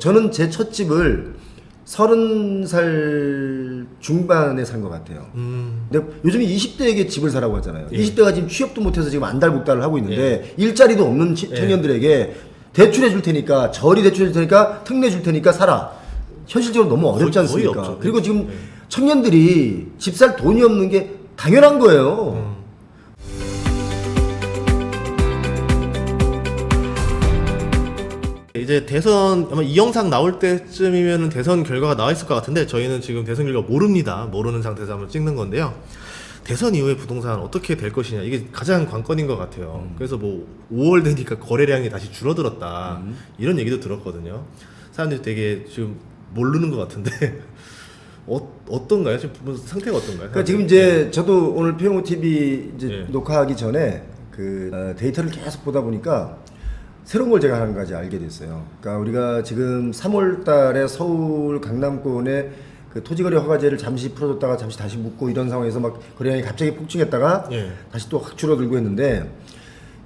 저는 제 첫 집을 30살 중반에 산 것 같아요. 근데 요즘 20대에게 집을 사라고 하잖아요. 예. 20대가 지금 취업도 못해서 지금 안달복달을 하고 있는데 일자리도 없는 청년들에게 대출해 줄 테니까, 저리 대출해 줄 테니까, 특례 줄 테니까 사라. 현실적으로 너무 어렵지 거의 않습니까? 없죠. 그리고 지금 청년들이 집 살 돈이 없는 게 당연한 거예요. 이제 대선 아마 이 영상 나올 때쯤이면은 대선 결과가 나와 있을 것 같은데 저희는 지금 대선 결과 모르는 상태에서 한번 찍는 건데요. 대선 이후에 부동산 어떻게 될 것이냐 이게 가장 관건인 것 같아요. 그래서 뭐 5월 되니까 거래량이 다시 줄어들었다 이런 얘기도 들었거든요. 사람들이 되게 지금 모르는 것 같은데 어떤가요? 지금 상태가 어떤가요? 그러니까 지금 이제 저도 오늘 표용호 TV 이제 예. 녹화하기 전에 데이터를 계속 보다 보니까 새로운 걸 제가 한 가지 알게 됐어요. 그러니까 우리가 지금 3월 달에 서울 강남권에 그 토지거래 허가제를 잠시 풀어줬다가 잠시 다시 묶고 이런 상황에서 막 거래량이 갑자기 폭증했다가 예. 다시 또 확 줄어들고 했는데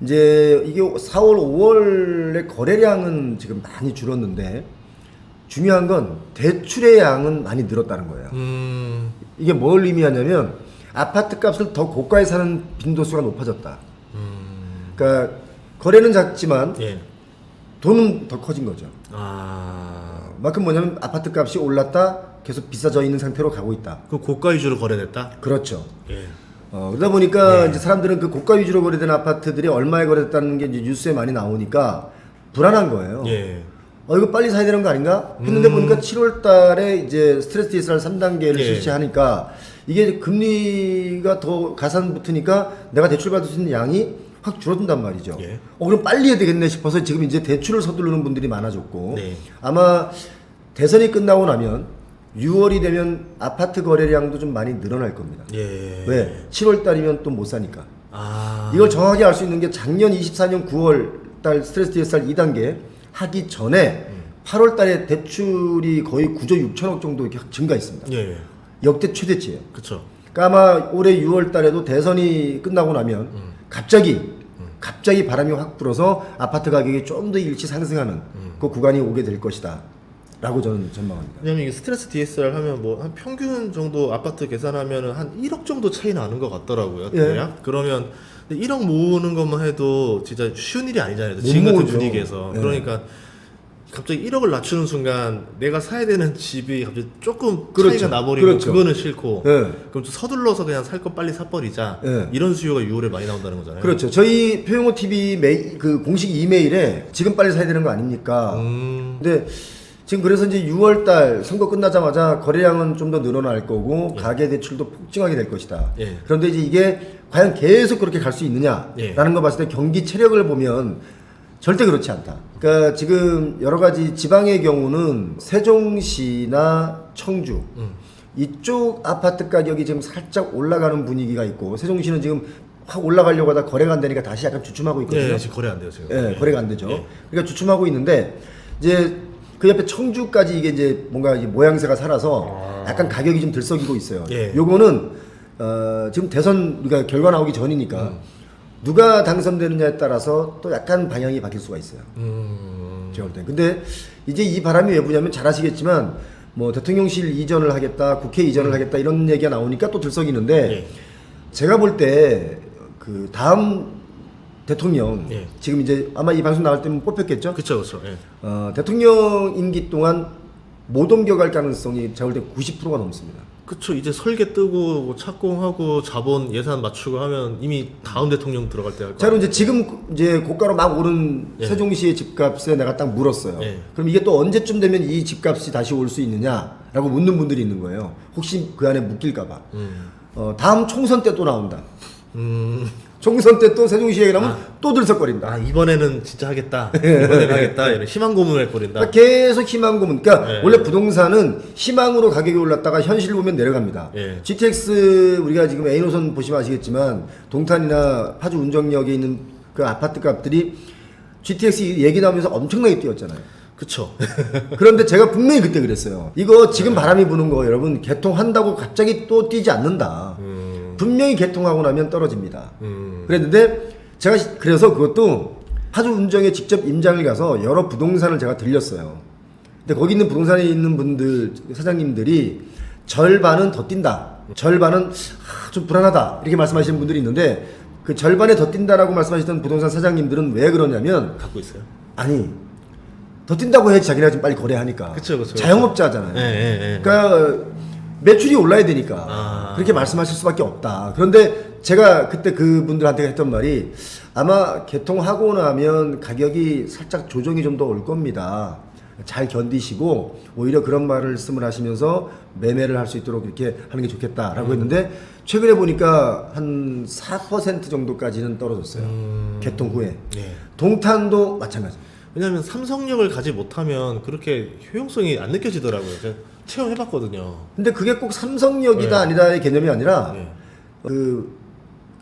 이제 이게 4월, 5월의 거래량은 지금 많이 줄었는데 중요한 건 대출의 양은 많이 늘었다는 거예요. 이게 뭘 의미하냐면 아파트 값을 더 고가에 사는 빈도수가 높아졌다. 그러니까 거래는 작지만 예. 돈은 더 커진 거죠. 만큼 뭐냐면 아파트 값이 올랐다 계속 비싸져 있는 상태로 가고 있다. 그 고가 위주로 거래됐다? 그렇죠. 예. 그러다 보니까 이제 사람들은 그 고가 위주로 거래된 아파트들이 얼마에 거래됐다는 게 이제 뉴스에 많이 나오니까 불안한 거예요. 예. 이거 빨리 사야 되는 거 아닌가? 했는데 보니까 7월 달에 이제 스트레스 DSR 3단계를 예. 실시하니까 이게 금리가 더 가산 붙으니까 내가 대출 받을 수 있는 양이 확 줄어든단 말이죠. 예. 그럼 빨리 해야 되겠네 싶어서 지금 이제 대출을 서두르는 분들이 많아졌고 네. 아마 대선이 끝나고 나면 6월이 되면 아파트 거래량도 좀 많이 늘어날 겁니다. 예. 왜? 7월 달이면 또 못 사니까. 아. 이걸 정확히 알 수 있는 게 작년 24년 9월 달 스트레스 DSR 2단계 하기 전에 8월 달에 대출이 거의 9조 6천억 정도 이렇게 증가했습니다. 예. 역대 최대치예요. 그쵸. 그러니까 아마 올해 6월 달에도 대선이 끝나고 나면 갑자기 바람이 확 불어서 아파트 가격이 좀 더 일치 상승하는 그 구간이 오게 될 것이다 라고 저는 전망합니다. 왜냐면 이게 스트레스 DSR 하면 뭐 한 평균 정도 아파트 계산하면은 한 1억 정도 차이 나는 것 같더라고요. 예. 대략. 그러면 1억 모으는 것만 해도 진짜 쉬운 일이 아니잖아요. 못 지금 같은 모으죠. 분위기에서. 예. 그러니까 갑자기 1억을 낮추는 순간 내가 사야 되는 집이 갑자기 조금 그렇죠. 차이가 나버리고 그렇죠. 그거는 싫고 예. 그럼 좀 서둘러서 그냥 살 거 빨리 사버리자. 예. 이런 수요가 6월에 많이 나온다는 거잖아요. 그렇죠. 저희 표용호 TV 그 공식 이메일에 지금 빨리 사야 되는 거 아닙니까? 근데 지금 그래서 이제 6월 달 선거 끝나자마자 거래량은 좀 더 늘어날 거고 가계 대출도 폭증하게 될 것이다. 예. 그런데 이제 이게 과연 계속 그렇게 갈 수 있느냐라는 예. 거 봤을 때 경기 체력을 보면 절대 그렇지 않다. 그러니까 지금 여러 가지 지방의 경우는 세종시나 청주 이쪽 아파트 가격이 지금 살짝 올라가는 분위기가 있고 세종시는 지금 확 올라가려고 하다 거래가 안 되니까 다시 약간 주춤하고 있거든요. 예, 지금 거래 안 돼요, 지금. 예, 거래가 안 되죠. 예. 그러니까 주춤하고 있는데 이제 그 옆에 청주까지 이게 이제 뭔가 이제 모양새가 살아서 약간 가격이 좀 들썩이고 있어요. 예. 요거는 지금 대선 우리가 결과 나오기 전이니까 누가 당선되느냐에 따라서 또 약간 방향이 바뀔 수가 있어요. 제가 볼 때. 근데 이제 이 바람이 왜 부냐면 잘 아시겠지만 뭐 대통령실 이전을 하겠다, 국회 이전을 하겠다 이런 얘기가 나오니까 또 들썩이는데 예. 제가 볼 때 그 다음 대통령 예. 지금 이제 아마 이 방송 나갈 때면 뽑혔겠죠? 그쵸, 그쵸. 예. 대통령 임기 동안 못 옮겨갈 가능성이 제가 볼 때 90%가 넘습니다. 그쵸. 이제 설계 뜨고 뭐 착공하고 자본 예산 맞추고 하면 이미 다음 대통령 들어갈 때 할 자, 그럼 이제 지금 이제 고가로 막 오른 예. 세종시의 집값에 내가 딱 물었어요. 예. 그럼 이게 또 언제쯤 되면 이 집값이 다시 올 수 있느냐라고 묻는 분들이 있는 거예요. 혹시 그 안에 묶일까봐. 다음 총선 때 또 나온다. 총선 때 또 세종시 얘기 나면 또 들썩거린다. 이번에는 진짜 하겠다. 이번에는 하겠다. 이런 희망 고문을 해버린다. 그러니까 계속 희망 고문. 그러니까 예. 원래 부동산은 희망으로 가격이 올랐다가 현실을 보면 내려갑니다. 예. GTX 우리가 지금 A노선 보시면 아시겠지만 동탄이나 파주 운정역에 있는 그 아파트 값들이 GTX 얘기 나오면서 엄청나게 뛰었잖아요. 그쵸. 그런데 제가 분명히 그때 그랬어요. 이거 지금 바람이 부는 거 여러분 개통한다고 갑자기 또 뛰지 않는다. 분명히 개통하고 나면 떨어집니다. 그랬는데 제가 그래서 그것도 파주 운정에 직접 임장을 가서 여러 부동산을 제가 들렸어요. 근데 거기 있는 부동산에 있는 분들 사장님들이 절반은 더 뛴다, 절반은 좀 불안하다 이렇게 말씀하시는 분들이 있는데 그 절반에 더 뛴다라고 말씀하시던 부동산 사장님들은 왜 그러냐면 갖고 있어요. 아니 더 뛴다고 해야지 자기네가 좀 빨리 거래하니까. 그쵸. 자영업자잖아요. 예. 그러니까 매출이 올라야 되니까 그렇게 말씀하실 수밖에 없다. 그런데 제가 그때 그분들한테 했던 말이 아마 개통하고 나면 가격이 살짝 조정이 좀 더 올 겁니다. 잘 견디시고 오히려 그런 말씀을 하시면서 매매를 할 수 있도록 이렇게 하는 게 좋겠다라고 했는데 최근에 보니까 한 4% 정도까지는 떨어졌어요. 개통 후에. 예. 동탄도 마찬가지. 왜냐하면 삼성역을 가지 못하면 그렇게 효용성이 안 느껴지더라고요. 제가 체험해봤거든요. 근데 그게 꼭 삼성역이다 네. 아니다의 개념이 아니라 네. 그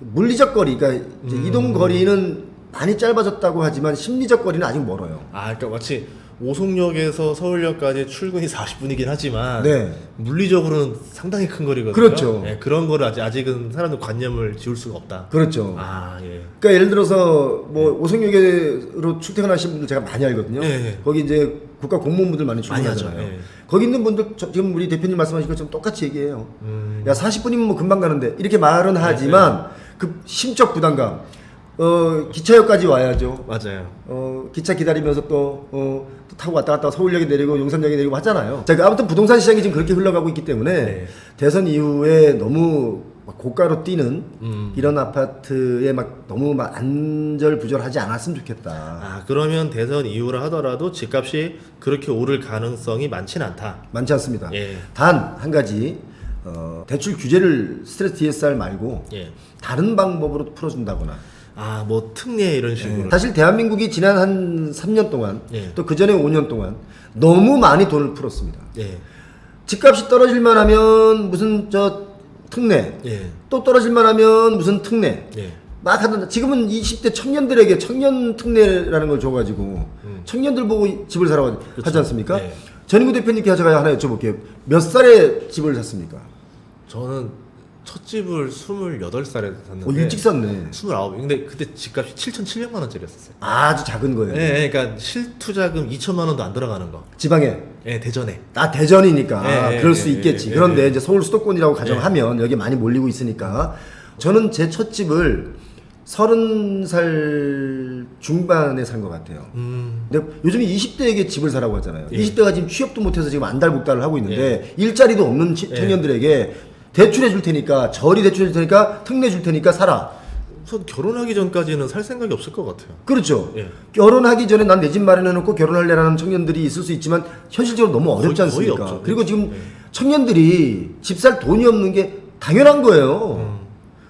물리적 거리, 그러니까 이제 이동 거리는 많이 짧아졌다고 하지만 심리적 거리는 아직 멀어요. 그러니까 마치 오송역에서 서울역까지 출근이 40분이긴 하지만 네. 물리적으로는 상당히 큰 거리거든요. 그렇죠. 예, 그런 거를 아직은 사람들 관념을 지울 수가 없다. 그렇죠. 예. 그러니까 예를 들어서 뭐 오송역으로 출퇴근하신 분들 제가 많이 알거든요. 네. 거기 이제 국가 공무원분들 많이 많이 하죠. 출근하잖아요. 네. 거기 있는 분들 지금 우리 대표님 말씀하신 것처럼 똑같이 얘기해요. 야 40분이면 뭐 금방 가는데 이렇게 말은 하지만 그 심적 부담감. 기차역까지 와야죠. 맞아요. 기차 기다리면서 또 타고 왔다 갔다 서울역에 내리고 용산역에 내리고 하잖아요. 자, 아무튼 부동산 시장이 지금 그렇게 흘러가고 있기 때문에 네. 대선 이후에 너무 막 고가로 뛰는 이런 아파트에 막 너무 막 안절부절하지 않았으면 좋겠다. 그러면 대선 이후라 하더라도 집값이 그렇게 오를 가능성이 많진 않다. 많지 않습니다. 예. 단 한 가지 대출 규제를 스트레스 DSR 말고 예. 다른 방법으로 풀어준다거나. 뭐 특례 이런 식으로. 사실 대한민국이 지난 한 3년 동안 예. 또 그 전에 5년 동안 너무 많이 돈을 풀었습니다. 예. 집값이 떨어질만 하면 무슨 특례, 예. 또 떨어질만 하면 무슨 특례. 예. 막 하던데 지금은 20대 청년들에게 청년 특례라는 걸 줘가지고 청년들 보고 집을 사라고 하지 않습니까? 네. 전인구 대표님께 제가 하나 여쭤볼게요. 몇 살에 집을 샀습니까? 저는 첫 집을 28살에 샀는데 일찍 샀네. 29. 근데 그때 집값이 7,700만 원짜리였었어요. 아주 작은 거예요. 네, 그러니까 실투자금 2천만 원도 안 들어가는 거. 지방에. 예, 대전에. 대전이니까 예, 그럴 예, 수 예, 있겠지. 예, 그런데 예. 이제 서울 수도권이라고 가정하면 여기 많이 몰리고 있으니까 저는 제 첫 집을 30살 중반에 산 것 같아요. 근데 요즘 20대에게 집을 사라고 하잖아요. 예. 20대가 지금 취업도 못해서 지금 안달복달을 하고 있는데 일자리도 없는 청년들에게 대출해 줄 테니까 저리 대출해 줄 테니까 특례 줄 테니까 사라. 우선 결혼하기 전까지는 살 생각이 없을 것 같아요. 그렇죠. 예. 결혼하기 전에 난 내 집 마련해놓고 결혼할래라는 청년들이 있을 수 있지만 현실적으로 너무 어렵지 거의 않습니까? 없죠. 그리고 지금 예. 청년들이 집 살 돈이 없는 게 당연한 거예요.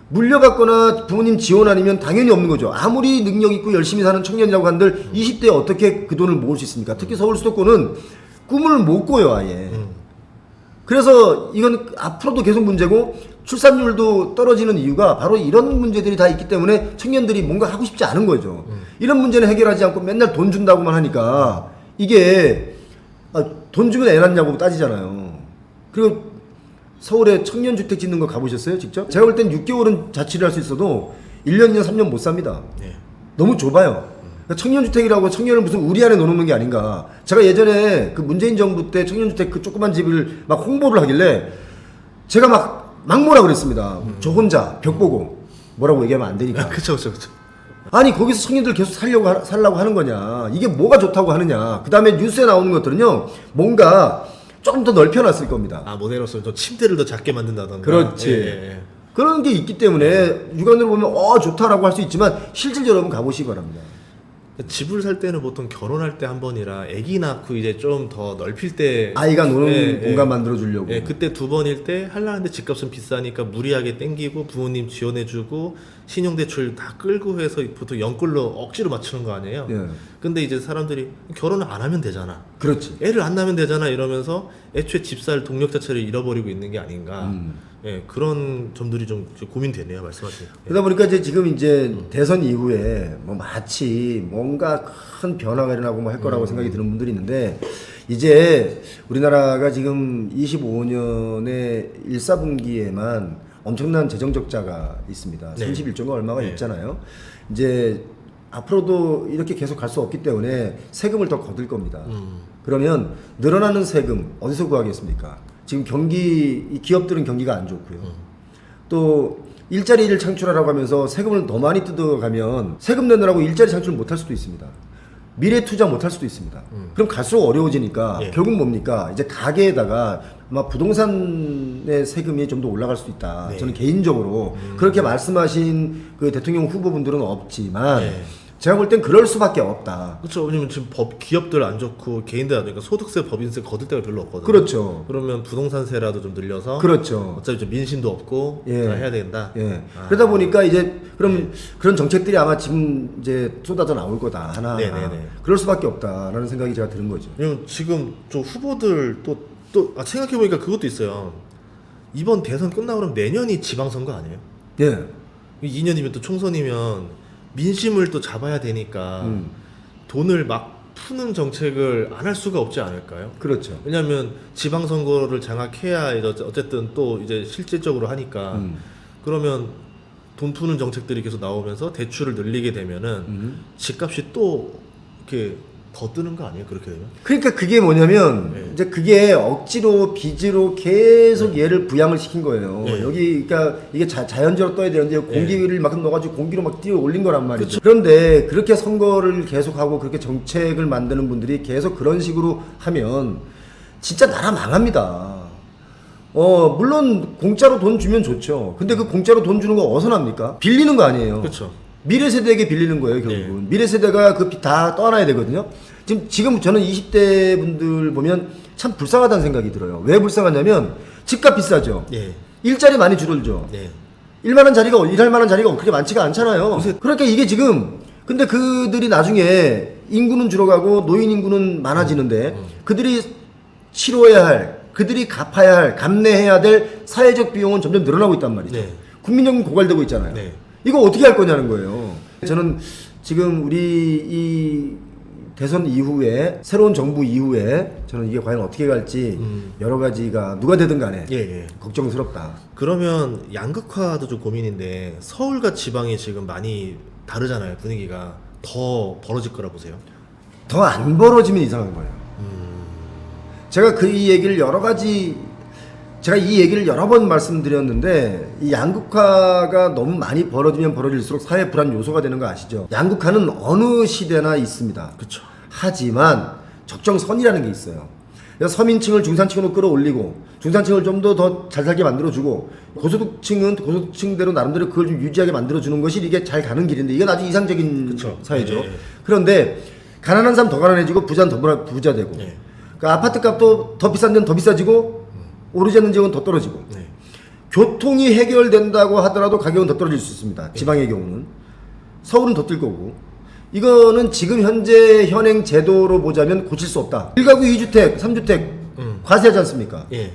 물려받거나 부모님 지원 아니면 당연히 없는 거죠. 아무리 능력 있고 열심히 사는 청년이라고 한들 20대에 어떻게 그 돈을 모을 수 있습니까? 특히 서울 수도권은 꿈을 못 꿔요 아예. 그래서 이건 앞으로도 계속 문제고 출산율도 떨어지는 이유가 바로 이런 문제들이 다 있기 때문에 청년들이 뭔가 하고 싶지 않은 거죠. 이런 문제는 해결하지 않고 맨날 돈 준다고만 하니까 이게 돈 주면 애 낳냐고 따지잖아요. 그리고 서울에 청년주택 짓는 거 가보셨어요 직접? 제가 볼 땐 6개월은 자취를 할 수 있어도 1년, 2년, 3년 못 삽니다. 예. 너무 좁아요. 그러니까 청년주택이라고 청년을 무슨 우리 안에 넣어놓는 게 아닌가. 제가 예전에 그 문재인 정부 때 청년주택 그 조그만 집을 막 홍보를 하길래 제가 막 뭐라 그랬습니다. 저 혼자 벽 보고 뭐라고 얘기하면 안 되니까. 그쵸. 아니 거기서 청년들 계속 살라고 하는 거냐. 이게 뭐가 좋다고 하느냐. 그 다음에 뉴스에 나오는 것들은요. 뭔가 조금 더 넓혀놨을 겁니다. 모델로서 좀 침대를 더 작게 만든다던가. 그렇지. 예. 그런 게 있기 때문에 육안으로 보면 좋다라고 할 수 있지만 실질적으로 여러분 가보시기 바랍니다. 집을 살 때는 보통 결혼할 때 한 번이라 아기 낳고 이제 좀 더 넓힐 때 아이가 노는 공간 만들어 주려고. 예, 그때 두 번일 때 하려는데 집값은 비싸니까 무리하게 땡기고 부모님 지원해주고 신용대출 다 끌고 해서 보통 연끌로 억지로 맞추는 거 아니에요. 예. 근데 이제 사람들이 결혼을 안 하면 되잖아. 그렇지. 애를 안 낳으면 되잖아 이러면서 애초에 집살 동력 자체를 잃어버리고 있는 게 아닌가. 예, 그런 점들이 좀 고민되네요 말씀하신. 그러다 보니까 지금 대선 이후에 뭐 마치 뭔가 큰 변화가 일어나고 뭐 할 거라고 생각이 드는 분들이 있는데 이제 우리나라가 지금 25년의 1사분기에만 엄청난 재정 적자가 있습니다. 네. 31조가 얼마가 네. 있잖아요. 이제 앞으로도 이렇게 계속 갈 수 없기 때문에 세금을 더 거둘 겁니다. 그러면 늘어나는 세금 어디서 구하겠습니까? 지금 이 기업들은 경기가 안 좋고요. 또 일자리를 창출하라고 하면서 세금을 더 많이 뜯어가면 세금 내느라고 일자리 창출 못할 수도 있습니다. 미래 투자 못할 수도 있습니다. 그럼 갈수록 어려워지니까 예. 결국 뭡니까? 이제 가게에다가 아마 부동산의 세금이 좀 더 올라갈 수도 있다. 네. 저는 개인적으로 그렇게 말씀하신 그 대통령 후보분들은 없지만 예. 제가 볼 땐 그럴 수밖에 없다. 그렇죠. 왜냐면 지금 기업들 안 좋고 개인들 안 좋으니까 소득세, 법인세 거둘 데가 별로 없거든요. 그렇죠. 그러면 부동산세라도 좀 늘려서 그렇죠. 어차피 좀 민심도 없고 예. 다 해야 된다. 예. 아. 그러다 보니까 이제 그럼 그런 정책들이 아마 지금 이제 쏟아져 나올 거다 하나. 네네네. 그럴 수밖에 없다라는 생각이 제가 드는 거죠. 왜냐면 지금 저 후보들 생각해 보니까 그것도 있어요. 이번 대선 끝나고 그러면 내년이 지방선거 아니에요? 예. 2년이면 또 총선이면 민심을 또 잡아야 되니까 돈을 막 푸는 정책을 안 할 수가 없지 않을까요? 그렇죠. 왜냐하면 지방선거를 장악해야 어쨌든 또 이제 실질적으로 하니까 그러면 돈 푸는 정책들이 계속 나오면서 대출을 늘리게 되면은 집값이 또 이렇게 더 뜨는 거 아니에요? 그렇게 되면? 그러니까 그게 뭐냐면 네. 이제 그게 억지로 빚으로 계속 얘를 부양을 시킨 거예요. 네. 여기 그러니까 이게 자연적으로 떠야 되는데 공기를 막 넣어가지고 공기로 막 띄워 올린 거란 말이죠. 그쵸. 그런데 그렇게 선거를 계속하고 그렇게 정책을 만드는 분들이 계속 그런 식으로 하면 진짜 나라 망합니다. 물론 공짜로 돈 주면 좋죠. 근데 그 공짜로 돈 주는 거 어디서 납니까? 빌리는 거 아니에요. 그렇죠. 미래 세대에게 빌리는 거예요, 결국은. 미래 세대가 그 빚 다 떠안아야 되거든요. 지금 저는 20대 분들 보면 참 불쌍하다는 생각이 들어요. 왜 불쌍하냐면 집값 비싸죠. 예. 일자리 많이 줄어들죠. 네. 일할 만한 자리가 그렇게 많지가 않잖아요. 그러니까 이게 지금 근데 그들이 나중에 인구는 줄어가고 노인 인구는 많아지는데 그들이 치료해야 할, 그들이 갚아야 할, 감내해야 될 사회적 비용은 점점 늘어나고 있단 말이죠. 네. 국민연금 고갈되고 있잖아요. 네. 이거 어떻게 할 거냐는 거예요. 저는 지금 우리 이 대선 이후에 새로운 정부 이후에 저는 이게 과연 어떻게 갈지 여러 가지가 누가 되든 간에 예. 걱정스럽다. 그러면 양극화도 좀 고민인데 서울과 지방이 지금 많이 다르잖아요. 분위기가 더 벌어질 거라 보세요. 더 안 벌어지면 이상한 거예요. 제가 이 얘기를 제가 이 얘기를 여러 번 말씀드렸는데 이 양극화가 너무 많이 벌어지면 벌어질수록 사회 불안 요소가 되는 거 아시죠? 양극화는 어느 시대나 있습니다. 그렇죠. 하지만 적정선이라는 게 있어요. 그래서 서민층을 중산층으로 끌어올리고 중산층을 좀 더 잘 살게 만들어주고 고소득층은 고소득층대로 나름대로 그걸 좀 유지하게 만들어주는 것이 이게 잘 가는 길인데 이건 아주 이상적인 그쵸. 사회죠. 네. 그런데 가난한 사람 더 가난해지고 부자는 더 부자 되고 네. 그 아파트 값도 더 비싼 데는 더 비싸지고 오르지 않는 지역은 더 떨어지고 네. 교통이 해결된다고 하더라도 가격은 더 떨어질 수 있습니다. 지방의 경우는 서울은 더 뛸 거고 이거는 지금 현재 현행 제도로 보자면 고칠 수 없다. 1가구 2주택, 3주택 과세하지 않습니까? 예.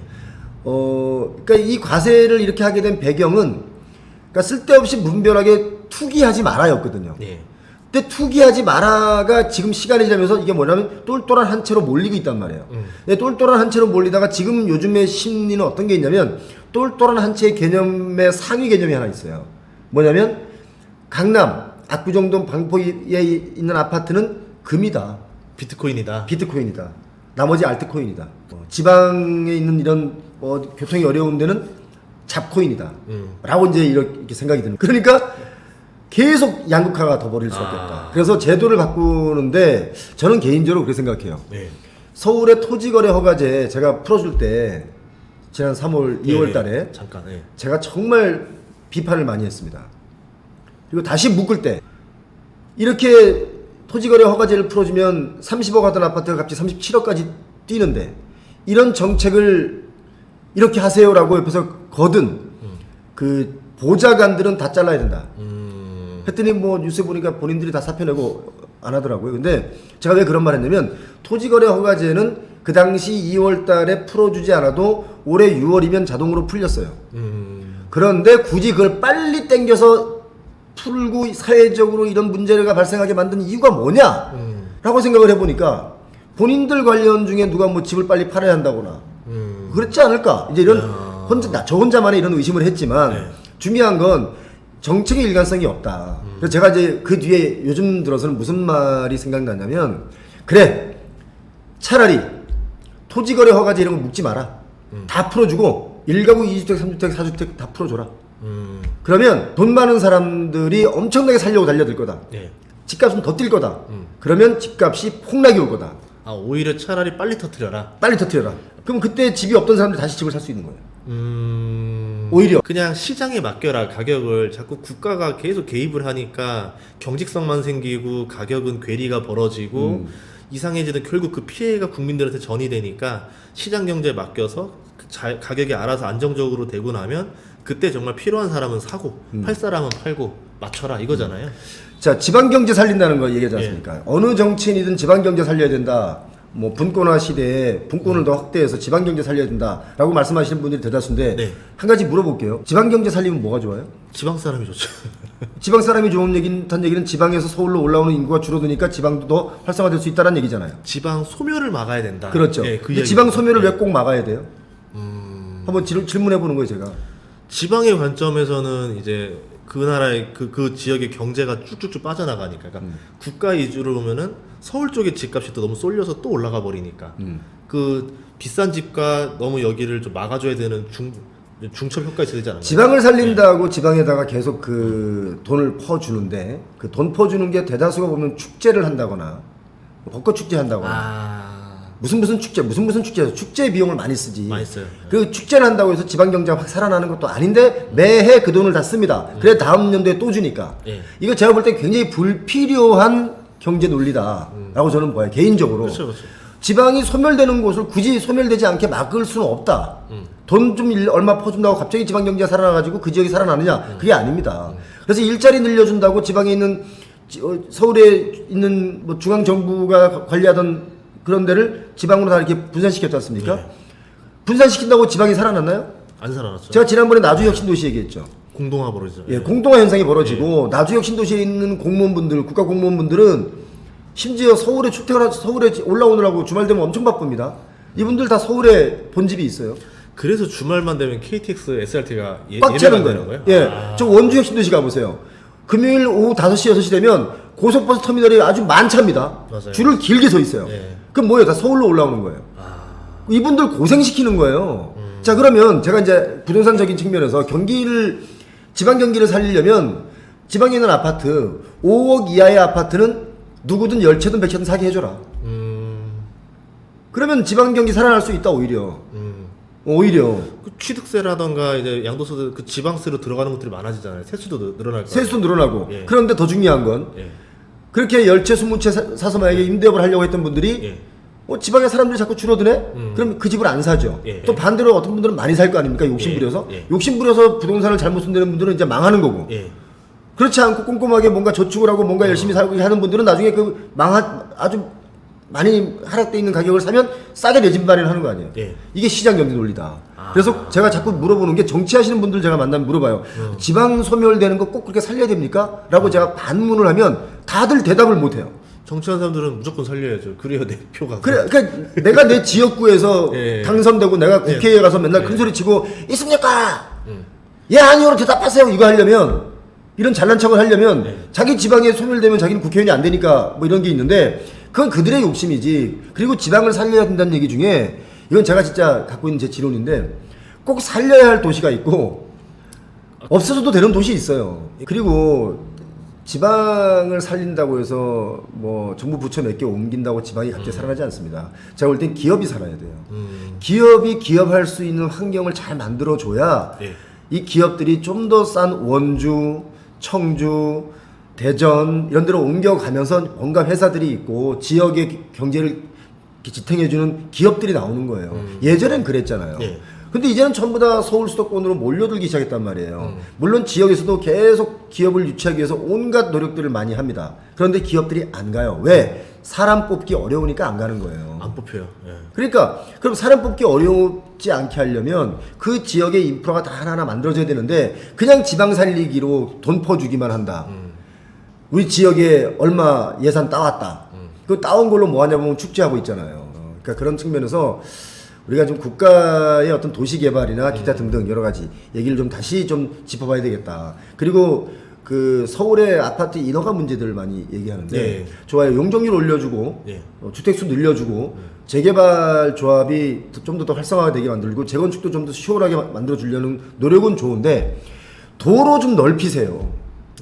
그러니까 이 과세를 이렇게 하게 된 배경은 그러니까 쓸데없이 무분별하게 투기하지 말아였거든요. 예. 근데 투기하지 마라가 지금 시간이 지나면서 이게 뭐냐면 똘똘한 한 채로 몰리고 있단 말이에요. 근데 똘똘한 한 채로 몰리다가 지금 요즘의 심리는 어떤 게 있냐면 똘똘한 한 채의 개념의 상위 개념이 하나 있어요. 뭐냐면 강남, 압구정동, 반포에 있는 아파트는 금이다. 비트코인이다. 비트코인이다. 나머지 알트코인이다. 지방에 있는 이런 교통이 어려운 데는 잡코인이다. 라고 이제 이렇게 생각이 드는. 그러니까 계속 양극화가 더 벌일 수밖에 없다. 그래서 제도를 바꾸는데 저는 개인적으로 그렇게 생각해요. 네. 서울의 토지거래 허가제 제가 풀어줄 때 지난 3월, 2월 달에 잠깐. 예. 제가 정말 비판을 많이 했습니다. 그리고 다시 묶을 때 이렇게 토지거래 허가제를 풀어주면 30억 하던 아파트가 갑자기 37억까지 뛰는데 이런 정책을 이렇게 하세요라고 옆에서 거둔 그 보좌관들은 다 잘라야 된다. 했더니 뭐 뉴스에 보니까 본인들이 다 사표 내고 안 하더라고요. 근데 제가 왜 그런 말 했냐면 토지거래 허가제는 그 당시 2월 달에 풀어주지 않아도 올해 6월이면 자동으로 풀렸어요. 그런데 굳이 그걸 빨리 땡겨서 풀고 사회적으로 이런 문제가 발생하게 만든 이유가 뭐냐? 라고 생각을 해보니까 본인들 관련 중에 누가 뭐 집을 빨리 팔아야 한다거나 그렇지 않을까? 이제 이런 저 혼자만의 이런 의심을 했지만 네. 중요한 건 정책의 일관성이 없다. 그래서 제가 이제 그 뒤에 요즘 들어서는 무슨 말이 생각나냐면 그래 차라리 토지거래 허가제 이런 거 묻지 마라. 다 풀어주고 1가구 2주택 3주택 4주택 다 풀어줘라. 그러면 돈 많은 사람들이 엄청나게 살려고 달려들 거다. 예. 집값은 더 뛸 거다. 그러면 집값이 폭락이 올 거다. 아 오히려 차라리 빨리 터뜨려라. 빨리 터뜨려라. 그럼 그때 집이 없던 사람들이 다시 집을 살 수 있는 거예요. 오히려 그냥 시장에 맡겨라. 가격을 자꾸 국가가 계속 개입을 하니까 경직성만 생기고 가격은 괴리가 벌어지고 이상해지는 결국 그 피해가 국민들한테 전이 되니까 시장 경제에 맡겨서 가격이 알아서 안정적으로 되고 나면 그때 정말 필요한 사람은 사고 팔 사람은 팔고 맞춰라 이거잖아요. 자 지방경제 살린다는 거 얘기하지 않습니까? 어느 정치인이든 지방경제 살려야 된다. 뭐 분권화 시대에 분권을 더 확대해서 지방경제 살려야 된다라고 말씀하시는 분들이 대다수인데 네. 한 가지 물어볼게요. 지방경제 살리면 뭐가 좋아요? 지방 사람이 좋죠. 지방 사람이 좋은 얘기는 지방에서 서울로 올라오는 인구가 줄어드니까 지방도 더 활성화될 수 있다는 얘기잖아요. 지방 소멸을 막아야 된다. 그렇죠. 예, 그 근데 지방 소멸을 예. 왜 꼭 막아야 돼요? 한번 질문해 보는 거예요, 제가. 지방의 관점에서는 이제 그 나라의 그 지역의 경제가 쭉쭉쭉 빠져나가니까 그러니까 국가 위주로 보면은 서울 쪽의 집값이 또 너무 쏠려서 또 올라가 버리니까 그 비싼 집과 너무 여기를 좀 막아줘야 되는 중첩 효과가 있어야 되지 않나요? 지방을 살린다고 지방에다가 계속 그 돈을 퍼주는데 그 돈 퍼주는 게 대다수가 보면 축제를 한다거나 벚꽃 축제 한다거나 무슨 축제에서 축제 비용을 많이 쓰지. 많이 써요. 그 축제를 한다고 해서 지방 경제가 확 살아나는 것도 아닌데 매해 그 돈을 다 씁니다. 그래 다음 연도에 또 주니까. 예. 이거 제가 볼 때 굉장히 불필요한 경제 논리다라고 저는 봐요. 개인적으로. 그렇죠. 지방이 소멸되는 곳을 굳이 소멸되지 않게 막을 수는 없다. 돈 좀 얼마 퍼준다고 갑자기 지방 경제가 살아나가지고 그 지역이 살아나느냐? 그게 아닙니다. 그래서 일자리 늘려준다고 지방에 있는 서울에 있는 뭐 중앙 정부가 관리하던 그런 데를 지방으로 다 이렇게 분산시켰지 않습니까? 네. 분산시킨다고 지방이 살아났나요? 안 살아났죠. 제가 지난번에 나주혁신도시 얘기했죠. 공동화 벌어지죠. 예, 공동화 현상이 벌어지고 나주혁신도시에 있는 공무원분들, 국가 공무원분들은 심지어 서울에 올라오느라고 주말 되면 엄청 바쁩니다. 이분들 다 서울에 본집이 있어요. 그래서 주말만 되면 KTX, SRT가 꽉 차는 거예요. 예, 저 원주혁신도시 가보세요. 금요일 오후 5시, 6시 되면 고속버스 터미널이 아주 만차입니다. 맞아요. 줄을 길게 서 있어요. 예. 그럼 뭐예요? 다 서울로 올라오는 거예요. 이분들 고생시키는 거예요. 자, 그러면 제가 이제 부동산적인 측면에서 지방 경기를 살리려면 지방에 있는 아파트, 5억 이하의 아파트는 누구든 10채든 100채든 사게 해줘라. 그러면 지방 경기 살아날 수 있다, 오히려. 오히려. 그 취득세라던가 이제 양도소득 그 지방세로 들어가는 것들이 많아지잖아요. 세수도 늘어날 거예요. 세수도 늘어나고. 예. 그런데 더 중요한 건 예. 그렇게 10채, 20채 사서 만약에 임대업을 하려고 했던 분들이 예. 지방에 사람들이 자꾸 줄어드네? 그럼 그 집을 안 사죠. 예. 또 반대로 어떤 분들은 많이 살 거 아닙니까? 욕심부려서. 예. 욕심부려서 부동산을 잘못 손대는 분들은 이제 망하는 거고. 예. 그렇지 않고 꼼꼼하게 뭔가 저축을 하고 뭔가 열심히 살고 하는 분들은 나중에 아주 많이 하락돼 있는 가격을 사면 싸게 내 집 마련하는 거 아니에요. 예. 이게 시장 경제 논리다. 그래서 제가 자꾸 물어보는 게 정치하시는 분들 제가 만나면 물어봐요. 지방 소멸되는 거 꼭 그렇게 살려야 됩니까? 라고 제가 반문을 하면 다들 대답을 못 해요. 정치하는 사람들은 무조건 살려야죠. 그래야 내 표가. 그러니까 내가 내 지역구에서 예. 당선되고 내가 국회에 가서 맨날 큰 소리 치고 있습니까? 예 아니요로 대답하세요. 이거 하려면 이런 잘난 척을 하려면 자기 지방에 소멸되면 자기는 국회의원이 안 되니까 뭐 이런 게 있는데 그건 그들의 욕심이지. 그리고 지방을 살려야 된다는 얘기 중에 이건 제가 진짜 갖고 있는 제 지론인데 꼭 살려야 할 도시가 있고 없어져도 되는 도시 있어요. 그리고 지방을 살린다고 해서 뭐 정부 부처 몇 개 옮긴다고 지방이 갑자기 살아나지 않습니다. 제가 볼 땐 기업이 살아야 돼요. 기업이 기업할 수 있는 환경을 잘 만들어줘야 예. 이 기업들이 좀 더 싼 원주, 청주, 대전 이런 데로 옮겨가면서 뭔가 회사들이 있고 지역의 경제를 지탱해주는 기업들이 나오는 거예요. 예전엔 그랬잖아요. 예. 근데 이제는 전부 다 서울 수도권으로 몰려들기 시작했단 말이에요. 물론 지역에서도 계속 기업을 유치하기 위해서 온갖 노력들을 많이 합니다. 그런데 기업들이 안 가요. 왜? 사람 뽑기 어려우니까 안 가는 거예요. 안 뽑혀요. 예. 그러니까 그럼 사람 뽑기 어렵지 않게 하려면 그 지역의 인프라가 다 하나하나 만들어져야 되는데 그냥 지방 살리기로 돈 퍼주기만 한다. 우리 지역에 얼마 예산 따왔다. 그 따온 걸로 뭐 하냐 보면 축제하고 있잖아요. 그러니까 그런 측면에서 우리가 좀 국가의 어떤 도시 개발이나 기타 등등 여러 가지 얘기를 좀 다시 좀 짚어봐야 되겠다. 그리고 그 서울의 아파트 인허가 문제들을 많이 얘기하는데 예. 좋아요. 용적률 올려주고 예. 주택수 늘려주고 재개발 조합이 좀 더 활성화되게 만들고 재건축도 좀 더 수월하게 만들어 주려는 노력은 좋은데 도로 좀 넓히세요.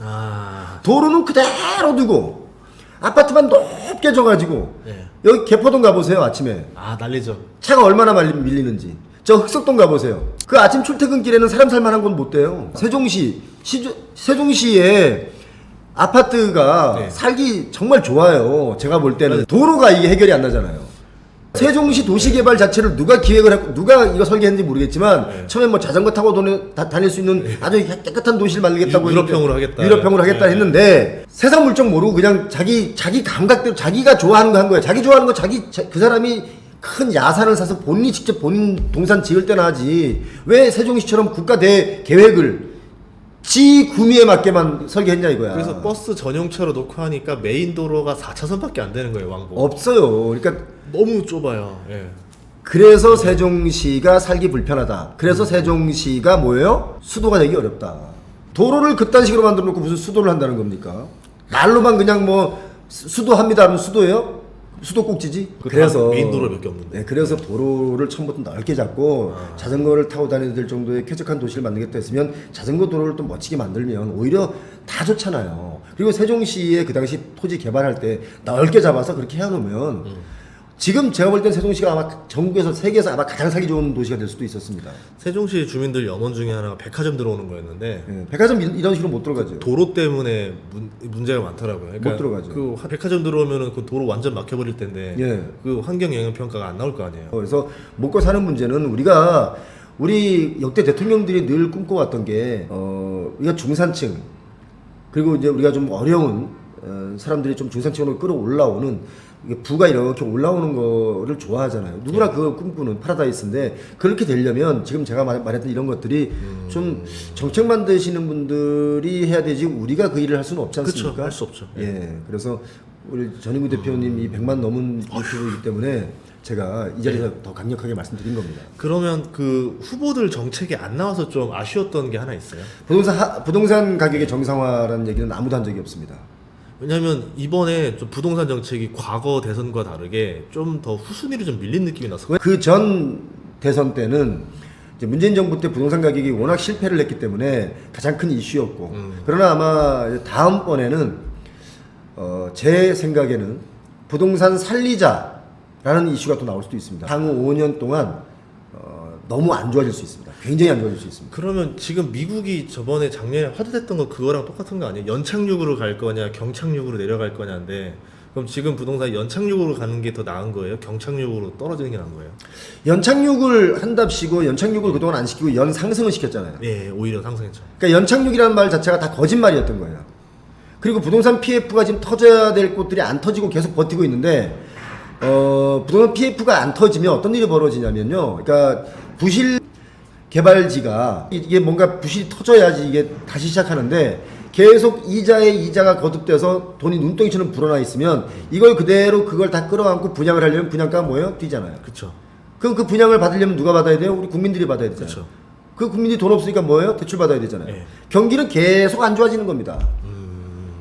아. 도로는 그대로 두고 아파트만 높게 져가지고 예. 여기 개포동 가보세요. 아침에 아, 난리죠. 차가 얼마나 밀리는지. 저 흑석동 가보세요. 그 아침 출퇴근길에는 사람 살만한 건 못 돼요. 세종시에 아파트가 네. 살기 정말 좋아요. 제가 볼 때는 도로가 이게 해결이 안 나잖아요. 세종시 도시개발 자체를 누가 기획을 했고 누가 이거 설계했는지 모르겠지만 네. 처음에 뭐 자전거 타고 다닐 수 있는 아주 깨끗한 도시를 만들겠다고 유럽형으로 하겠다. 유럽형으로 하겠다 네. 했는데 세상 물정 모르고 그냥 자기 감각대로 자기가 좋아하는 거 한 거야. 자기 좋아하는 거 그 사람이 큰 야산을 사서 본인이 직접 본인 동산 지을 때나 하지 왜 세종시처럼 국가 대 계획을 지 구미에 맞게만 설계했냐 이거야. 그래서 버스 전용차로 놓고 하니까 메인 도로가 4차선밖에 안 되는 거예요, 왕복. 없어요. 그러니까 너무 좁아요. 예. 그래서 세종시가 살기 불편하다. 그래서 세종시가 뭐예요? 수도가 되기 어렵다. 도로를 그딴 식으로 만들어 놓고 무슨 수도를 한다는 겁니까? 말로만 그냥 뭐 수도합니다 하면 수도예요? 수도꼭지지? 그래서 메인 도로 몇 개 없는데. 네, 그래서 도로를 처음부터 넓게 잡고 자전거를 타고 다녀도 될 정도의 쾌적한 도시를 만들겠다 했으면 자전거 도로를 또 멋지게 만들면 오히려 다 좋잖아요. 그리고 세종시에 그 당시 토지 개발할 때 넓게 잡아서 그렇게 해놓으면 지금 제가 볼 땐 세종시가 아마 전국에서 세계에서 아마 가장 살기 좋은 도시가 될 수도 있었습니다. 세종시 주민들 염원 중에 하나가 백화점 들어오는 거였는데 예, 백화점 이런 식으로 못 들어가죠. 도로 때문에 문제가 많더라고요. 그러니까 못 들어가죠. 그 백화점 들어오면은 그 도로 완전 막혀버릴 텐데 예. 그 환경 영향 평가가 안 나올 거 아니에요. 그래서 먹고 사는 문제는 우리 역대 대통령들이 늘 꿈꿔왔던 게 우리가 중산층 그리고 이제 우리가 좀 어려운 사람들이 좀 중산층으로 끌어올라오는 이게 부가 이렇게 올라오는 거를 좋아하잖아요. 누구나 그거 꿈꾸는 파라다이스인데 그렇게 되려면 지금 제가 말했던 이런 것들이 좀 정책 만드시는 분들이 해야 되지 우리가 그 일을 할 수는 없지 않습니까? 그렇죠. 할 수 없죠. 예. 그래서 우리 전인구 대표님 이 100만 넘은 유튜브이기 때문에 제가 이 자리에서 더 강력하게 말씀드린 겁니다. 그러면 그 후보들 정책이 안 나와서 좀 아쉬웠던 게 하나 있어요. 부동산 가격의 정상화라는 얘기는 아무도 한 적이 없습니다. 왜냐하면 이번에 좀 부동산 정책이 과거 대선과 다르게 좀 더 후순위로 좀 밀린 느낌이 났어요. 그 전 대선 때는 이제 문재인 정부 때 부동산 가격이 워낙 실패를 했기 때문에 가장 큰 이슈였고 그러나 아마 다음번에는 제 생각에는 부동산 살리자라는 이슈가 또 나올 수도 있습니다. 향후 5년 동안 너무 안 좋아질 수 있습니다. 굉장히 안 좋아질 수 있습니다. 그러면 지금 미국이 저번에 작년에 화두됐던 거 그거랑 똑같은 거 아니에요? 연착륙으로 갈 거냐 경착륙으로 내려갈 거냐인데 그럼 지금 부동산 연착륙으로 가는 게 더 나은 거예요? 경착륙으로 떨어지는 게 나은 거예요? 연착륙을 한답시고 연착륙을 그동안 안 시키고 연상승을 시켰잖아요. 예, 오히려 상승했죠. 그러니까 연착륙이라는 말 자체가 다 거짓말이었던 거예요. 그리고 부동산 PF가 지금 터져야 될 곳들이 안 터지고 계속 버티고 있는데 부동산 PF가 안 터지면 어떤 일이 벌어지냐면요. 그러니까 부실 개발지가 이게 뭔가 부실이 터져야지 이게 다시 시작하는데 계속 이자가 거듭돼서 돈이 눈덩이처럼 불어나 있으면 이걸 그대로 그걸 다 끌어안고 분양을 하려면 분양가가 뭐예요? 뛰잖아요. 그렇죠. 그럼 그 분양을 받으려면 누가 받아야 돼요? 우리 국민들이 받아야 되잖아요. 그쵸. 그 국민들이 돈 없으니까 뭐예요? 대출 받아야 되잖아요. 네. 경기는 계속 안 좋아지는 겁니다.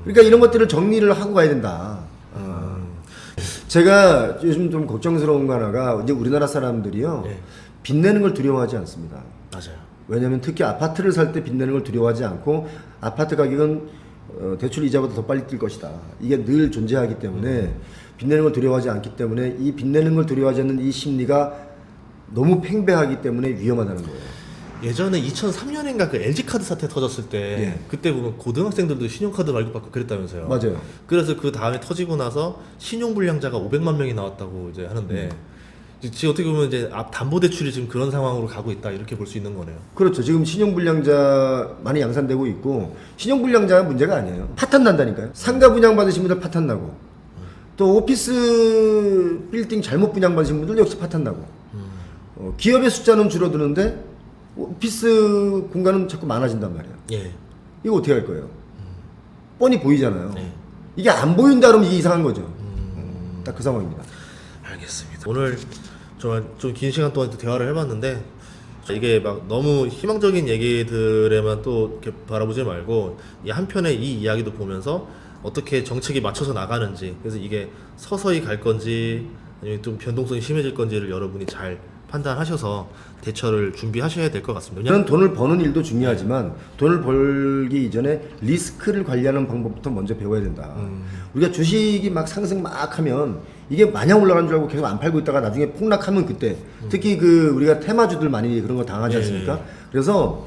그러니까 이런 것들을 정리를 하고 가야 된다. 제가 요즘 좀 걱정스러운 거 하나가 이제 우리나라 사람들이요. 네. 빚내는 걸 두려워하지 않습니다. 맞아요. 왜냐하면 특히 아파트를 살 때 빚내는 걸 두려워하지 않고 아파트 가격은 대출 이자보다 더 빨리 뛸 것이다. 이게 늘 존재하기 때문에 빚내는 걸 두려워하지 않기 때문에 이 빚내는 걸 두려워하지 않는 이 심리가 너무 팽배하기 때문에 위험하다는 거예요. 예전에 2003년인가 그 LG카드 사태 터졌을 때 예. 그때 보면 고등학생들도 신용카드 발급받고 그랬다면서요. 맞아요. 그래서 그 다음에 터지고 나서 신용불량자가 500만 명이 나왔다고 이제 하는데 지금 어떻게 보면 이제 담보대출이 지금 그런 상황으로 가고 있다 이렇게 볼 수 있는 거네요. 그렇죠. 지금 신용불량자 많이 양산되고 있고 신용불량자가 문제가 아니에요. 파탄 난다니까요. 상가 분양 받으신 분들 파탄 나고 또 오피스 빌딩 잘못 분양 받으신 분들 역시 파탄 나고 기업의 숫자는 줄어드는데 오피스 공간은 자꾸 많아진단 말이에요. 예. 이거 어떻게 할 거예요? 뻔히 보이잖아요. 네. 이게 안 보인다 그러면 이게 이상한 거죠. 딱 그 상황입니다. 알겠습니다. 오늘 좀 긴 시간 동안 또 대화를 해봤는데 이게 막 너무 희망적인 얘기들에만 또 이렇게 바라보지 말고 이 한편의 이 이야기도 보면서 어떻게 정책이 맞춰서 나가는지, 그래서 이게 서서히 갈 건지 아니면 좀 변동성이 심해질 건지를 여러분이 잘 판단하셔서 대처를 준비하셔야 될 것 같습니다. 저는 돈을 버는 일도 중요하지만 돈을 벌기 이전에 리스크를 관리하는 방법부터 먼저 배워야 된다. 우리가 주식이 막 상승 막 하면 이게 마냥 올라간 줄 알고 계속 안 팔고 있다가 나중에 폭락하면 그때 특히 그 우리가 테마주들 많이 그런 거 당하지 않습니까? 그래서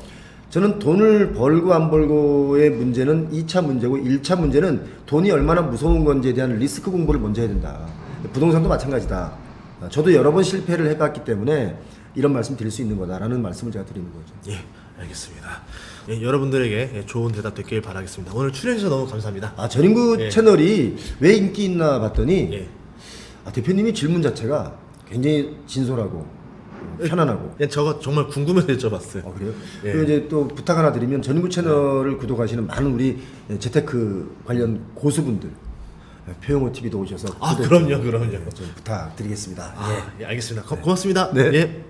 저는 돈을 벌고 안 벌고의 문제는 2차 문제고 1차 문제는 돈이 얼마나 무서운 건지에 대한 리스크 공부를 먼저 해야 된다. 부동산도 마찬가지다. 저도 여러 번 실패를 해봤기 때문에 이런 말씀 드릴 수 있는 거다라는 말씀을 제가 드리는 거죠. 예, 알겠습니다. 예, 여러분들에게 좋은 대답 됐길 바라겠습니다. 오늘 출연해주셔서 너무 감사합니다. 전인구 예. 채널이 왜 인기 있나 봤더니 예. 대표님이 질문 자체가 굉장히 진솔하고 편안하고. 예, 저거 정말 궁금해서 여쭤봤어요. 그래요? 예. 그리고 이제 또 부탁 하나 드리면 전인구 채널을 구독하시는 많은 우리 재테크 관련 고수분들 표영호 TV도 오셔서 구독 그럼요. 좀 부탁드리겠습니다. 예, 알겠습니다. 고맙습니다. 네. 예.